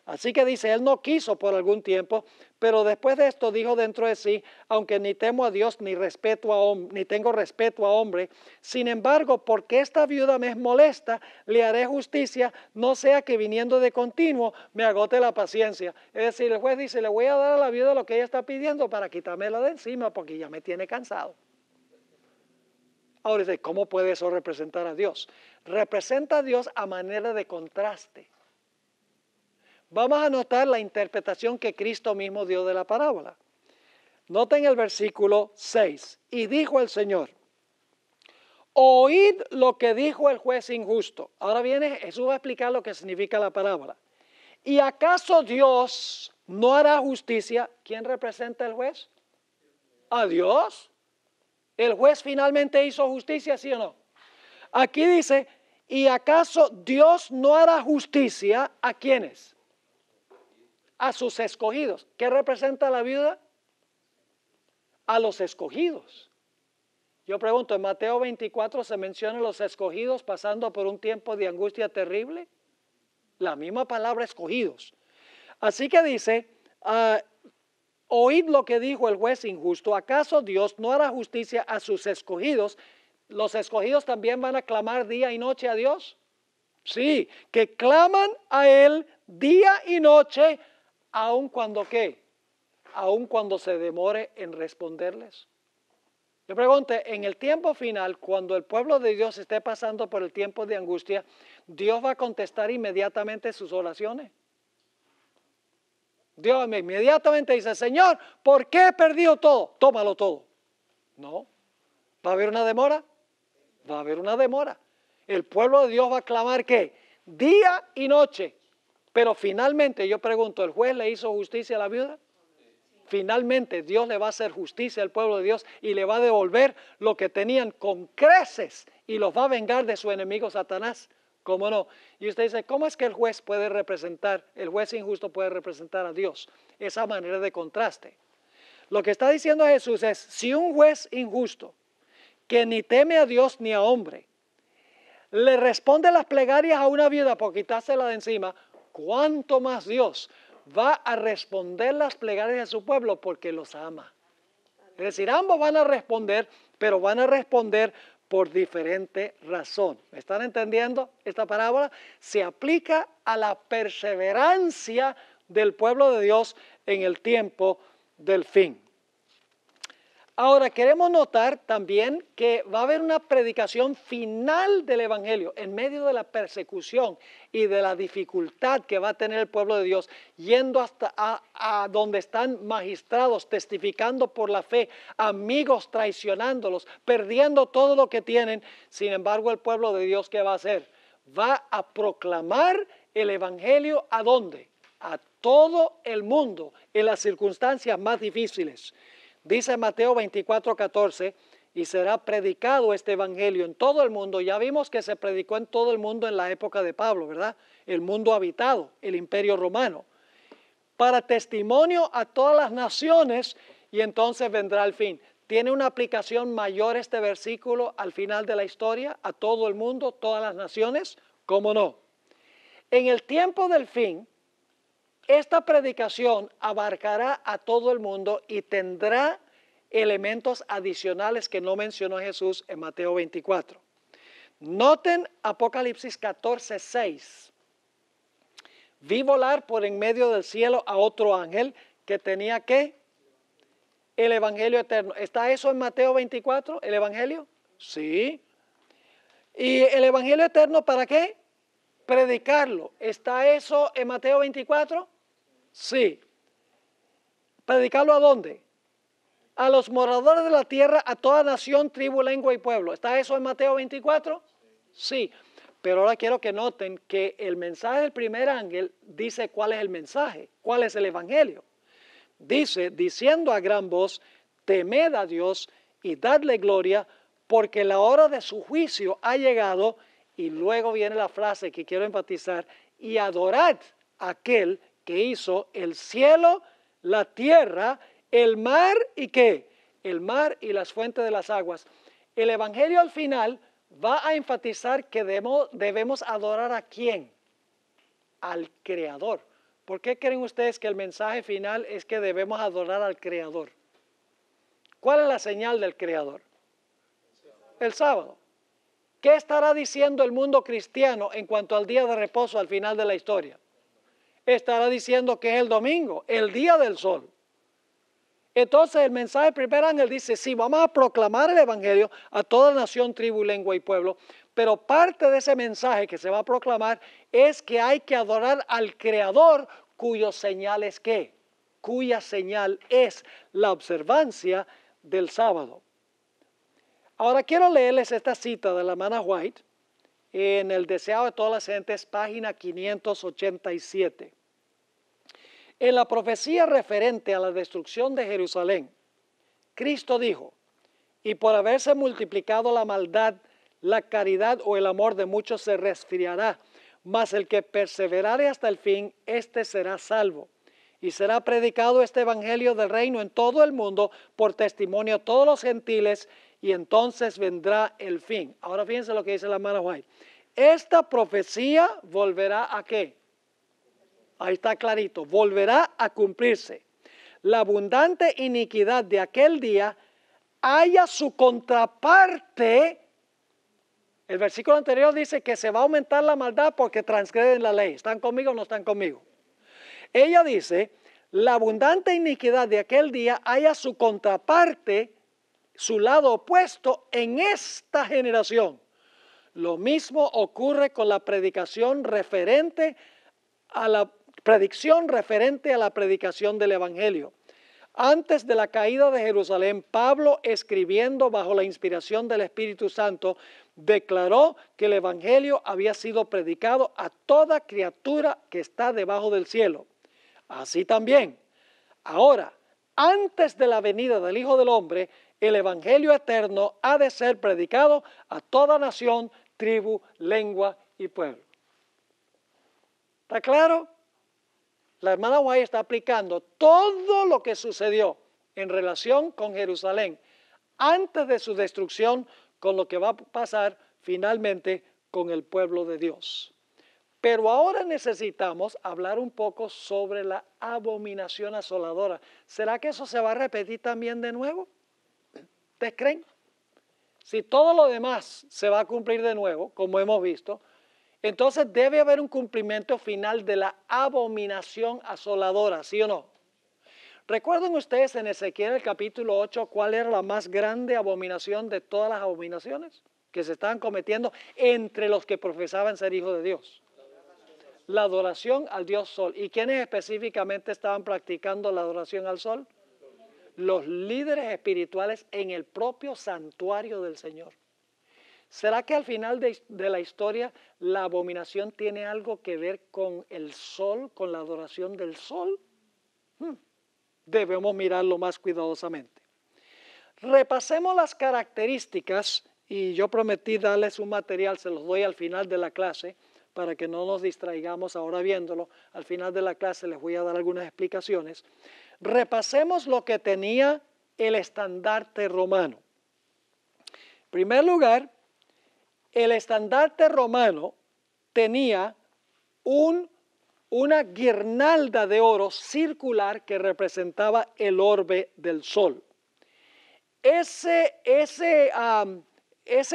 Así que dice, él no quiso por algún tiempo, pero después de esto dijo dentro de sí, aunque ni temo a Dios ni tengo respeto a hombre, sin embargo, porque esta viuda me es molesta, le haré justicia, no sea que viniendo de continuo me agote la paciencia. Es decir, el juez dice, le voy a dar a la viuda lo que ella está pidiendo para quitármela de encima porque ya me tiene cansado. Ahora dice, ¿cómo puede eso representar a Dios? Representa a Dios a manera de contraste. Vamos a notar la interpretación que Cristo mismo dio de la parábola. Noten el versículo 6. Y dijo el Señor, oíd lo que dijo el juez injusto. Ahora viene Jesús a explicar lo que significa la parábola. ¿Y acaso Dios no hará justicia? ¿Quién representa al juez? ¿A Dios? ¿El juez finalmente hizo justicia, sí o no? Aquí dice, ¿y acaso Dios no hará justicia a quiénes? A sus escogidos. ¿Qué representa la viuda? A los escogidos. Yo pregunto, en Mateo 24 se mencionan los escogidos pasando por un tiempo de angustia terrible. La misma palabra escogidos. Así que dice, oíd lo que dijo el juez injusto. ¿Acaso Dios no hará justicia a sus escogidos? ¿Los escogidos también van a clamar día y noche a Dios? Sí, que claman a Él día y noche, aun cuando ¿qué? Aun cuando se demore en responderles. Yo pregunto, en el tiempo final, cuando el pueblo de Dios esté pasando por el tiempo de angustia, ¿Dios va a contestar inmediatamente sus oraciones? Dios inmediatamente dice, Señor, ¿por qué he perdido todo? Tómalo todo. No. ¿Va a haber una demora? Va a haber una demora. El pueblo de Dios va a clamar ¿qué? Día y noche. Pero finalmente yo pregunto, ¿el juez le hizo justicia a la viuda? Finalmente Dios le va a hacer justicia al pueblo de Dios y le va a devolver lo que tenían con creces y los va a vengar de su enemigo Satanás. ¿Cómo no? Y usted dice, ¿cómo es que el juez puede representar, el juez injusto puede representar a Dios? Esa manera de contraste. Lo que está diciendo Jesús es, si un juez injusto, que ni teme a Dios ni a hombre, le responde las plegarias a una viuda por quitársela de encima, ¿cuánto más Dios va a responder las plegarias de su pueblo porque los ama? Es decir, ambos van a responder, pero van a responder por diferente razón. ¿Me están entendiendo? Esta parábola se aplica a la perseverancia del pueblo de Dios en el tiempo del fin. Ahora, queremos notar también que va a haber una predicación final del Evangelio en medio de la persecución y de la dificultad que va a tener el pueblo de Dios, yendo hasta a donde están magistrados, testificando por la fe, amigos traicionándolos, perdiendo todo lo que tienen. Sin embargo, el pueblo de Dios, ¿qué va a hacer? Va a proclamar el Evangelio ¿a dónde? A todo el mundo, en las circunstancias más difíciles. Dice Mateo 24:14, y será predicado este evangelio en todo el mundo. Ya vimos que se predicó en todo el mundo en la época de Pablo, ¿verdad? El mundo habitado, el imperio romano. Para testimonio a todas las naciones, y entonces vendrá el fin. ¿Tiene una aplicación mayor este versículo al final de la historia? A todo el mundo, todas las naciones, ¿cómo no? En el tiempo del fin, esta predicación abarcará a todo el mundo y tendrá elementos adicionales que no mencionó Jesús en Mateo 24. Noten Apocalipsis 14:6. Vi volar por en medio del cielo a otro ángel que tenía ¿qué? El evangelio eterno. ¿Está eso en Mateo 24, el evangelio? Sí. ¿Y el evangelio eterno para qué? Predicarlo. ¿Está eso en Mateo 24? Sí. ¿Predicarlo a dónde? A los moradores de la tierra, a toda nación, tribu, lengua y pueblo. ¿Está eso en Mateo 24? Sí. Pero ahora quiero que noten que el mensaje del primer ángel dice cuál es el mensaje, cuál es el evangelio. Dice, diciendo a gran voz, temed a Dios y dadle gloria, porque la hora de su juicio ha llegado. Y luego viene la frase que quiero enfatizar, y adorad a aquel que hizo el cielo, la tierra, el mar y ¿qué? El mar y las fuentes de las aguas. El evangelio al final va a enfatizar que debemos adorar ¿a quién? Al Creador. ¿Por qué creen ustedes que el mensaje final es que debemos adorar al Creador? ¿Cuál es la señal del Creador? El sábado. ¿Qué estará diciendo el mundo cristiano en cuanto al día de reposo al final de la historia? Estará diciendo que es el domingo, el día del sol. Entonces el mensaje del primer ángel dice, sí, vamos a proclamar el evangelio a toda nación, tribu, lengua y pueblo, pero parte de ese mensaje que se va a proclamar es que hay que adorar al Creador, cuyo señal es ¿qué? Cuya señal es la observancia del sábado. Ahora quiero leerles esta cita de la hermana White en El Deseado de todas las gentes, página 587. En la profecía referente a la destrucción de Jerusalén, Cristo dijo, y por haberse multiplicado la maldad, la caridad o el amor de muchos se resfriará, mas el que perseverare hasta el fin, éste será salvo. Y será predicado este evangelio del reino en todo el mundo por testimonio a todos los gentiles, y entonces vendrá el fin. Ahora fíjense lo que dice la hermana White. Esta profecía volverá ¿a qué? Ahí está clarito. Volverá a cumplirse. La abundante iniquidad de aquel día haya su contraparte. El versículo anterior dice que se va a aumentar la maldad porque transgreden la ley. ¿Están conmigo o no están conmigo? Ella dice, la abundante iniquidad de aquel día haya su contraparte, su lado opuesto en esta generación. Lo mismo ocurre con la predicación referente a la predicción referente a la predicación del Evangelio. Antes de la caída de Jerusalén, Pablo, escribiendo bajo la inspiración del Espíritu Santo, declaró que el Evangelio había sido predicado a toda criatura que está debajo del cielo. Así también, ahora, antes de la venida del Hijo del Hombre, el Evangelio eterno ha de ser predicado a toda nación, tribu, lengua y pueblo. ¿Está claro? La hermana White está aplicando todo lo que sucedió en relación con Jerusalén antes de su destrucción con lo que va a pasar finalmente con el pueblo de Dios. Pero ahora necesitamos hablar un poco sobre la abominación asoladora. ¿Será que eso se va a repetir también de nuevo? ¿Ustedes creen? Si todo lo demás se va a cumplir de nuevo, como hemos visto, entonces debe haber un cumplimiento final de la abominación asoladora, ¿sí o no? ¿Recuerdan ustedes en Ezequiel el capítulo 8 cuál era la más grande abominación de todas las abominaciones que se estaban cometiendo entre los que profesaban ser hijos de Dios? La adoración al Dios Sol. ¿Y quiénes específicamente estaban practicando la adoración al Sol? Los líderes espirituales en el propio santuario del Señor. ¿Será que al final de la historia la abominación tiene algo que ver con el sol, con la adoración del sol? Debemos mirarlo más cuidadosamente. Repasemos las características, y yo prometí darles un material, se los doy al final de la clase, para que no nos distraigamos ahora viéndolo. Al final de la clase les voy a dar algunas explicaciones. Repasemos lo que tenía el estandarte romano. En primer lugar, el estandarte romano tenía una guirnalda de oro circular que representaba el orbe del sol. Ese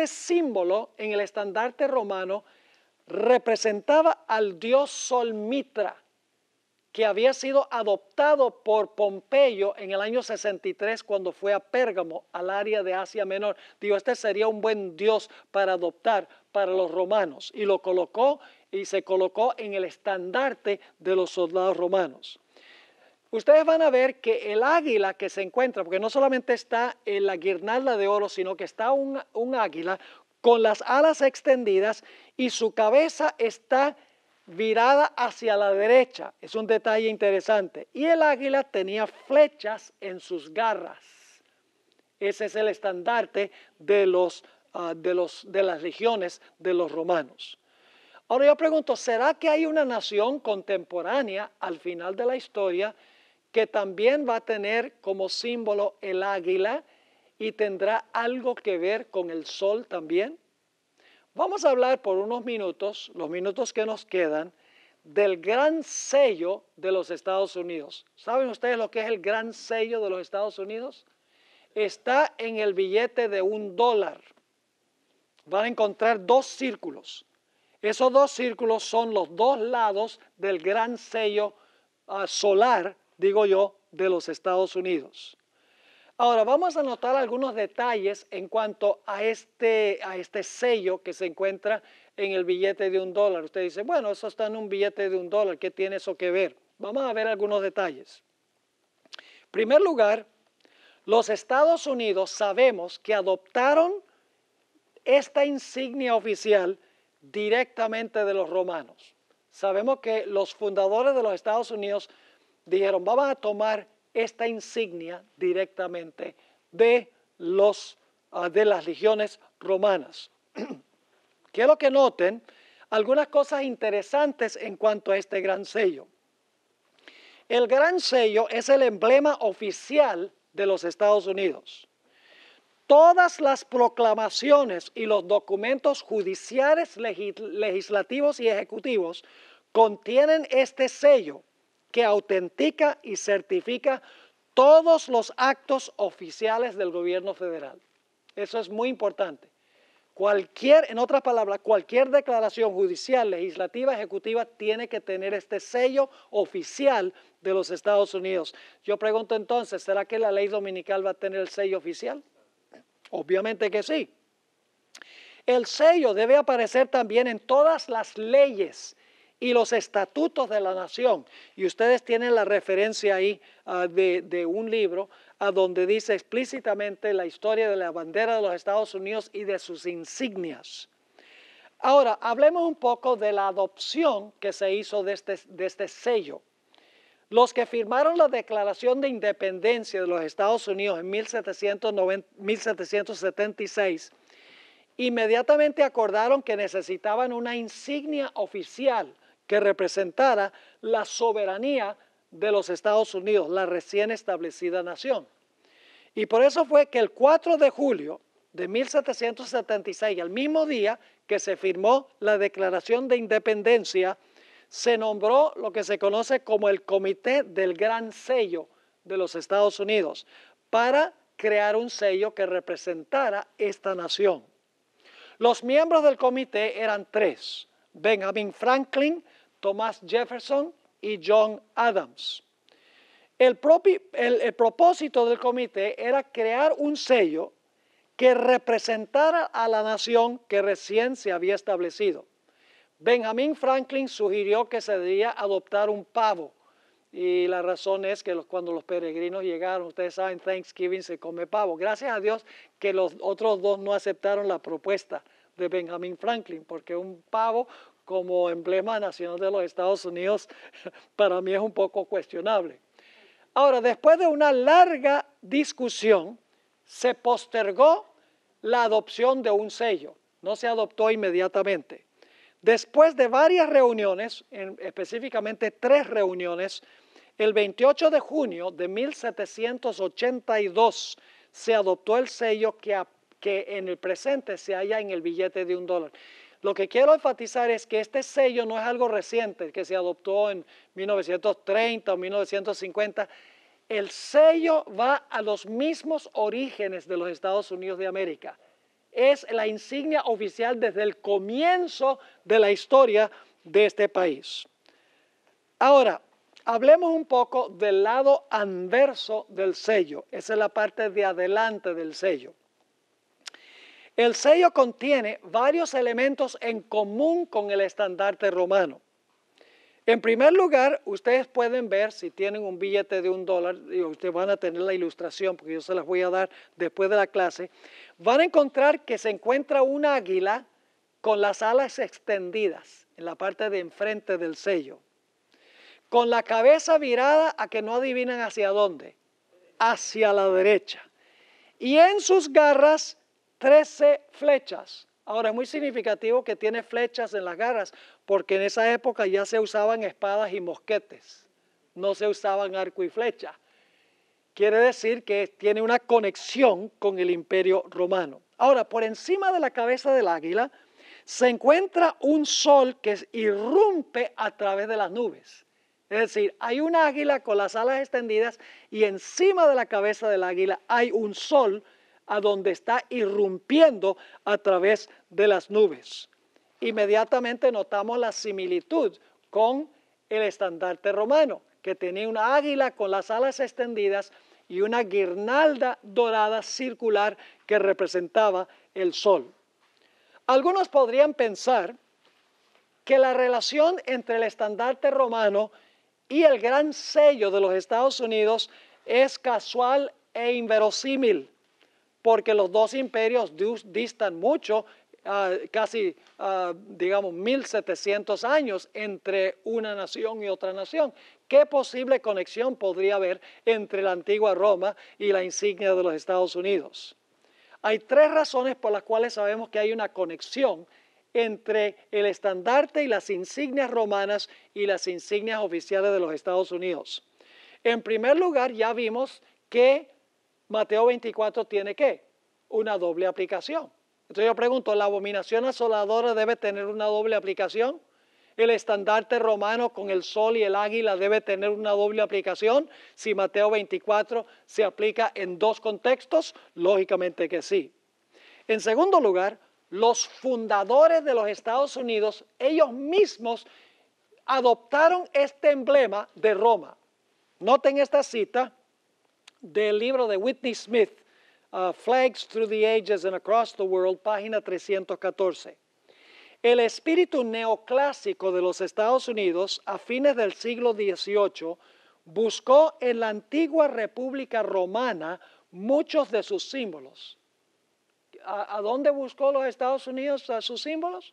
símbolo en el estandarte romano representaba al dios Sol Mitra, que había sido adoptado por Pompeyo en el año 63 cuando fue a Pérgamo, al área de Asia Menor. Dijo, este sería un buen dios para adoptar para los romanos, y lo colocó y se colocó en el estandarte de los soldados romanos. Ustedes van a ver que el águila que se encuentra, porque no solamente está en la guirnalda de oro, sino que está un águila con las alas extendidas y su cabeza está virada hacia la derecha. Es un detalle interesante. Y el águila tenía flechas en sus garras. Ese es el estandarte de las legiones de los romanos. Ahora yo pregunto, ¿será que hay una nación contemporánea al final de la historia que también va a tener como símbolo el águila y tendrá algo que ver con el sol también? Vamos a hablar por unos minutos, los minutos que nos quedan, del gran sello de los Estados Unidos. ¿Saben ustedes lo que es el gran sello de los Estados Unidos? Está en el billete de $1. Van a encontrar dos círculos. Esos dos círculos son los dos lados del gran sello solar, digo yo, de los Estados Unidos. Ahora vamos a notar algunos detalles en cuanto a este sello que se encuentra en el billete de $1. Usted dice, bueno, eso está en un billete de $1, ¿qué tiene eso que ver? Vamos a ver algunos detalles. En primer lugar, los Estados Unidos sabemos que adoptaron esta insignia oficial directamente de los romanos. Sabemos que los fundadores de los Estados Unidos dijeron, vamos a tomar esta insignia directamente de las legiones romanas. Quiero que noten algunas cosas interesantes en cuanto a este gran sello. El gran sello es el emblema oficial de los Estados Unidos. Todas las proclamaciones y los documentos judiciales, legislativos y ejecutivos contienen este sello que autentica y certifica todos los actos oficiales del gobierno federal. Eso es muy importante. En otras palabras, cualquier declaración judicial, legislativa, ejecutiva tiene que tener este sello oficial de los Estados Unidos. Yo pregunto entonces, ¿será que la ley dominical va a tener el sello oficial? Obviamente que sí. El sello debe aparecer también en todas las leyes y los estatutos de la nación. Y ustedes tienen la referencia ahí de un libro donde dice explícitamente la historia de la bandera de los Estados Unidos y de sus insignias. Ahora, hablemos un poco de la adopción que se hizo de este sello. Los que firmaron la Declaración de Independencia de los Estados Unidos en 1776, inmediatamente acordaron que necesitaban una insignia oficial que representara la soberanía de los Estados Unidos, la recién establecida nación. Y por eso fue que el 4 de julio de 1776, el mismo día que se firmó la Declaración de Independencia, se nombró lo que se conoce como el Comité del Gran Sello de los Estados Unidos para crear un sello que representara esta nación. Los miembros del comité eran tres: Benjamin Franklin, Thomas Jefferson y John Adams. El propósito del comité era crear un sello que representara a la nación que recién se había establecido. Benjamin Franklin sugirió que se debía adoptar un pavo, y la razón es que cuando los peregrinos llegaron, ustedes saben, Thanksgiving se come pavo. Gracias a Dios que los otros dos no aceptaron la propuesta de Benjamin Franklin, porque un pavo como emblema nacional de los Estados Unidos para mí es un poco cuestionable. Ahora, después de una larga discusión, se postergó la adopción de un sello. No se adoptó inmediatamente. Después de varias reuniones, específicamente 3 reuniones, el 28 de junio de 1782 se adoptó el sello que en el presente se halla en el billete de $1. Lo que quiero enfatizar es que este sello no es algo reciente, que se adoptó en 1930 o 1950. El sello va a los mismos orígenes de los Estados Unidos de América. Es la insignia oficial desde el comienzo de la historia de este país. Ahora, hablemos un poco del lado anverso del sello. Esa es la parte de adelante del sello. El sello contiene varios elementos en común con el estandarte romano. En primer lugar, ustedes pueden ver, si tienen un billete de $1, y ustedes van a tener la ilustración porque yo se las voy a dar después de la clase, van a encontrar que se encuentra un águila con las alas extendidas en la parte de enfrente del sello, con la cabeza virada a que no adivinan hacia dónde, hacia la derecha, y en sus garras 13 flechas. Ahora, es muy significativo que tiene flechas en las garras, porque en esa época ya se usaban espadas y mosquetes, no se usaban arco y flecha. Quiere decir que tiene una conexión con el Imperio Romano. Ahora, por encima de la cabeza del águila se encuentra un sol que irrumpe a través de las nubes. Es decir, hay un águila con las alas extendidas y encima de la cabeza del águila hay un sol a donde está irrumpiendo a través de las nubes. Inmediatamente notamos la similitud con el estandarte romano, que tenía una águila con las alas extendidas y una guirnalda dorada circular que representaba el sol. Algunos podrían pensar que la relación entre el estandarte romano y el gran sello de los Estados Unidos es casual e inverosímil, porque los dos imperios distan mucho, casi, digamos, 1700 años entre una nación y otra nación. ¿Qué posible conexión podría haber entre la antigua Roma y la insignia de los Estados Unidos? Hay 3 razones por las cuales sabemos que hay una conexión entre el estandarte y las insignias romanas y las insignias oficiales de los Estados Unidos. En primer lugar, ya vimos que Mateo 24 tiene ¿qué? Una doble aplicación. Entonces yo pregunto, ¿la abominación asoladora debe tener una doble aplicación? ¿El estandarte romano con el sol y el águila debe tener una doble aplicación? Si Mateo 24 se aplica en 2 contextos, lógicamente que sí. En segundo lugar, los fundadores de los Estados Unidos, ellos mismos adoptaron este emblema de Roma. Noten esta cita del libro de Whitney Smith, Flags Through the Ages and Across the World, página 314. El espíritu neoclásico de los Estados Unidos a fines del siglo XVIII buscó en la antigua República Romana muchos de sus símbolos. ¿A dónde buscó los Estados Unidos a sus símbolos?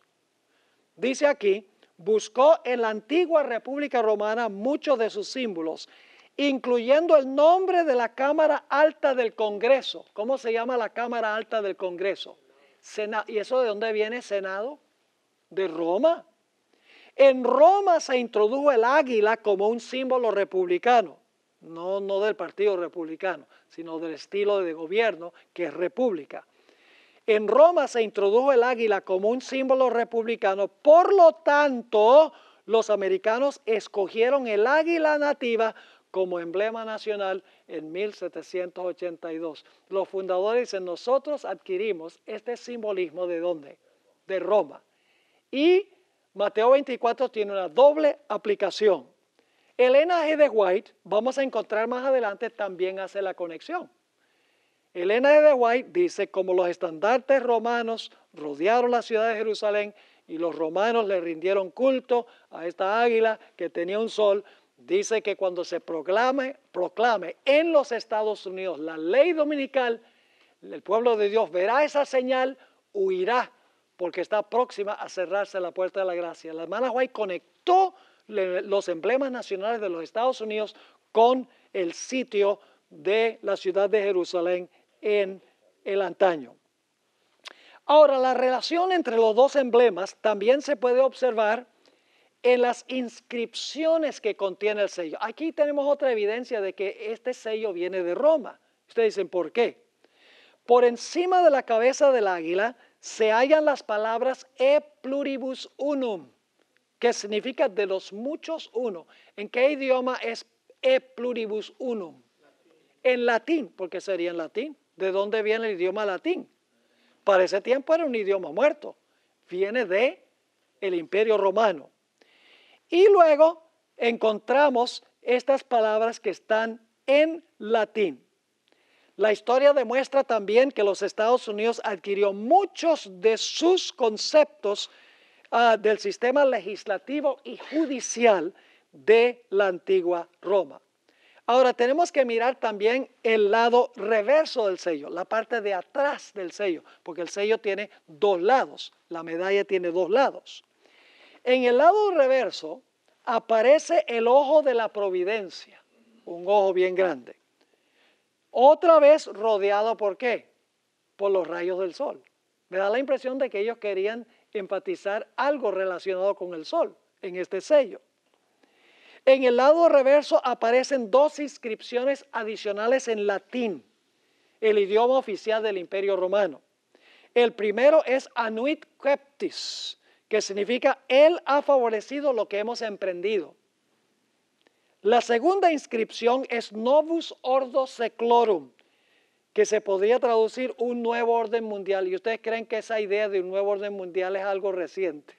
Dice aquí, buscó en la antigua República Romana muchos de sus símbolos, incluyendo el nombre de la Cámara Alta del Congreso. ¿Cómo se llama la Cámara Alta del Congreso? ¿Y eso de dónde viene? Senado. De Roma. En Roma se introdujo el águila como un símbolo republicano, no del Partido Republicano, sino del estilo de gobierno que es república. En Roma se introdujo el águila como un símbolo republicano, por lo tanto, los americanos escogieron el águila nativa como emblema nacional en 1782. Los fundadores dicen, nosotros adquirimos este simbolismo ¿de dónde? De Roma. Y Mateo 24 tiene una doble aplicación. Elena G. de White, vamos a encontrar más adelante, también hace la conexión. Elena G. de White dice, como los estandartes romanos rodearon la ciudad de Jerusalén y los romanos le rindieron culto a esta águila que tenía un sol, dice que cuando se proclame en los Estados Unidos la ley dominical, el pueblo de Dios verá esa señal, huirá, porque está próxima a cerrarse la puerta de la gracia. La hermana White conectó los emblemas nacionales de los Estados Unidos con el sitio de la ciudad de Jerusalén en el antaño. Ahora, la relación entre los dos emblemas también se puede observar en las inscripciones que contiene el sello. Aquí tenemos otra evidencia de que este sello viene de Roma. Ustedes dicen, ¿por qué? Por encima de la cabeza del águila se hallan las palabras e pluribus unum, que significa de los muchos uno. ¿En qué idioma es e pluribus unum? En latín, porque sería en latín. ¿De dónde viene el idioma latín? Para ese tiempo era un idioma muerto. Viene de el Imperio Romano. Y luego encontramos estas palabras que están en latín. La historia demuestra también que los Estados Unidos adquirió muchos de sus conceptos del sistema legislativo y judicial de la antigua Roma. Ahora tenemos que mirar también el lado reverso del sello, la parte de atrás del sello, porque el sello tiene dos lados, la medalla tiene dos lados. En el lado reverso aparece el ojo de la providencia, un ojo bien grande. Otra vez rodeado ¿por qué? Por los rayos del sol. Me da la impresión de que ellos querían enfatizar algo relacionado con el sol en este sello. En el lado reverso aparecen dos inscripciones adicionales en latín, el idioma oficial del Imperio Romano. El primero es Anuit Queptis, que significa Él ha favorecido lo que hemos emprendido. La segunda inscripción es Novus Ordo Seclorum, que se podría traducir un nuevo orden mundial. ¿Y ustedes creen que esa idea de un nuevo orden mundial es algo reciente?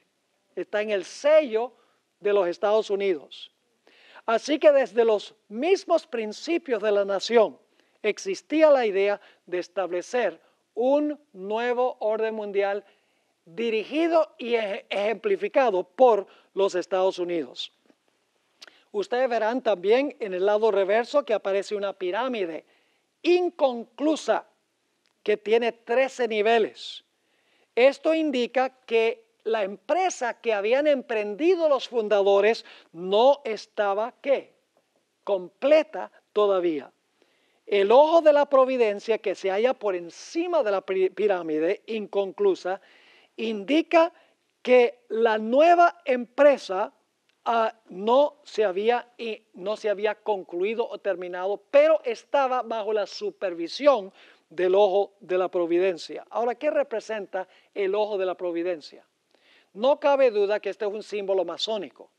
Está en el sello de los Estados Unidos. Así que desde los mismos principios de la nación existía la idea de establecer un nuevo orden mundial dirigido y ejemplificado por los Estados Unidos. Ustedes verán también en el lado reverso que aparece una pirámide inconclusa que tiene 13 niveles. Esto indica que la empresa que habían emprendido los fundadores no estaba, ¿qué? Completa todavía. El ojo de la providencia que se halla por encima de la pirámide inconclusa indica que la nueva empresa no se había concluido o terminado, pero estaba bajo la supervisión del ojo de la providencia. Ahora, ¿qué representa el ojo de la providencia? No cabe duda que este es un símbolo masónico.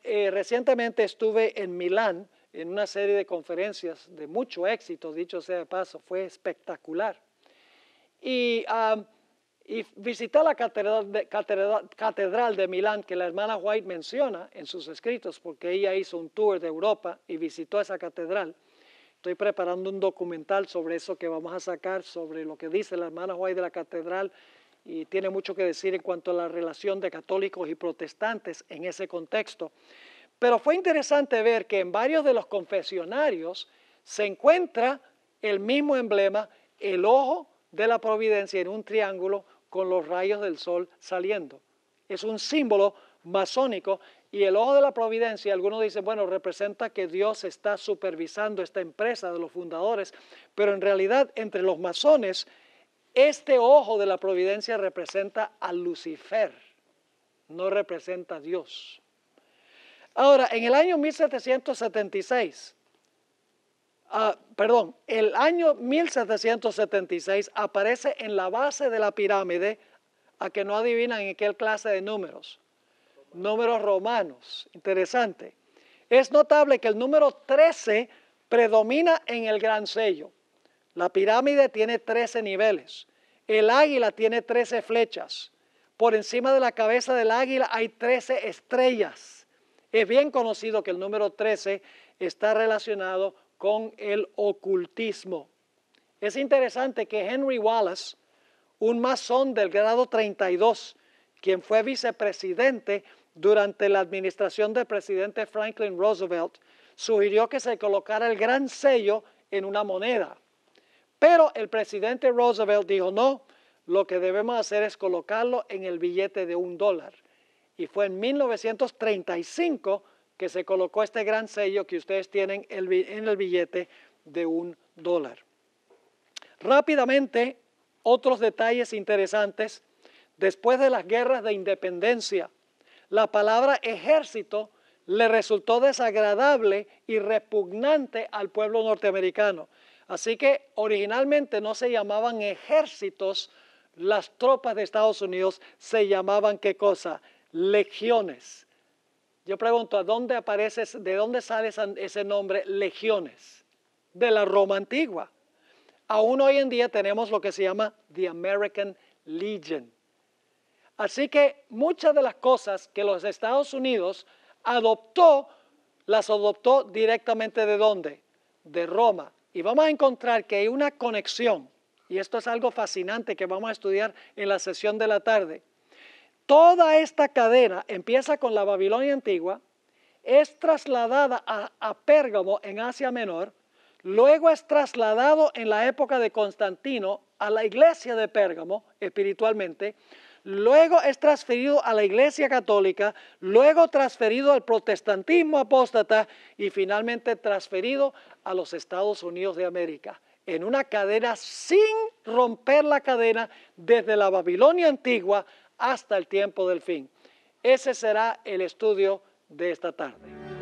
Recientemente estuve en Milán en una serie de conferencias de mucho éxito, dicho sea de paso, fue espectacular. Y visité la catedral de Milán, que la hermana White menciona en sus escritos, porque ella hizo un tour de Europa y visitó esa catedral. Estoy preparando un documental sobre eso que vamos a sacar, sobre lo que dice la hermana White de la catedral y tiene mucho que decir en cuanto a la relación de católicos y protestantes en ese contexto. Pero fue interesante ver que en varios de los confesionarios se encuentra el mismo emblema, el ojo de la providencia en un triángulo con los rayos del sol saliendo. Es un símbolo masónico y el ojo de la providencia, algunos dicen, bueno, representa que Dios está supervisando esta empresa de los fundadores, pero en realidad entre los masones, este ojo de la providencia representa a Lucifer, no representa a Dios. Ahora, en el año 1776, el año 1776 aparece en la base de la pirámide, a que no adivinan en qué clase de números. Números romanos, interesante. Es notable que el número 13 predomina en el gran sello. La pirámide tiene 13 niveles. El águila tiene 13 flechas. Por encima de la cabeza del águila hay 13 estrellas. Es bien conocido que el número 13 está relacionado con el ocultismo. Es interesante que Henry Wallace, un masón del grado 32, quien fue vicepresidente durante la administración del presidente Franklin Roosevelt, sugirió que se colocara el gran sello en una moneda. Pero el presidente Roosevelt dijo, no, lo que debemos hacer es colocarlo en el billete de $1. Y fue en 1935 que se colocó este gran sello que ustedes tienen en el billete de $1. Rápidamente, otros detalles interesantes. Después de las guerras de independencia, la palabra ejército le resultó desagradable y repugnante al pueblo norteamericano. Así que originalmente no se llamaban ejércitos las tropas de Estados Unidos, se llamaban ¿qué cosa? Legiones. Yo pregunto, ¿de dónde sale ese nombre legiones? De la Roma antigua. Aún hoy en día tenemos lo que se llama The American Legion. Así que muchas de las cosas que los Estados Unidos adoptó, las adoptó directamente ¿de dónde? De Roma. Y vamos a encontrar que hay una conexión, y esto es algo fascinante que vamos a estudiar en la sesión de la tarde. Toda esta cadena empieza con la Babilonia antigua, es trasladada a Pérgamo en Asia Menor, luego es trasladado en la época de Constantino a la iglesia de Pérgamo espiritualmente, luego es transferido a la iglesia católica, luego transferido al protestantismo apóstata y finalmente transferido a los Estados Unidos de América, en una cadena sin romper la cadena desde la Babilonia antigua hasta el tiempo del fin. Ese será el estudio de esta tarde.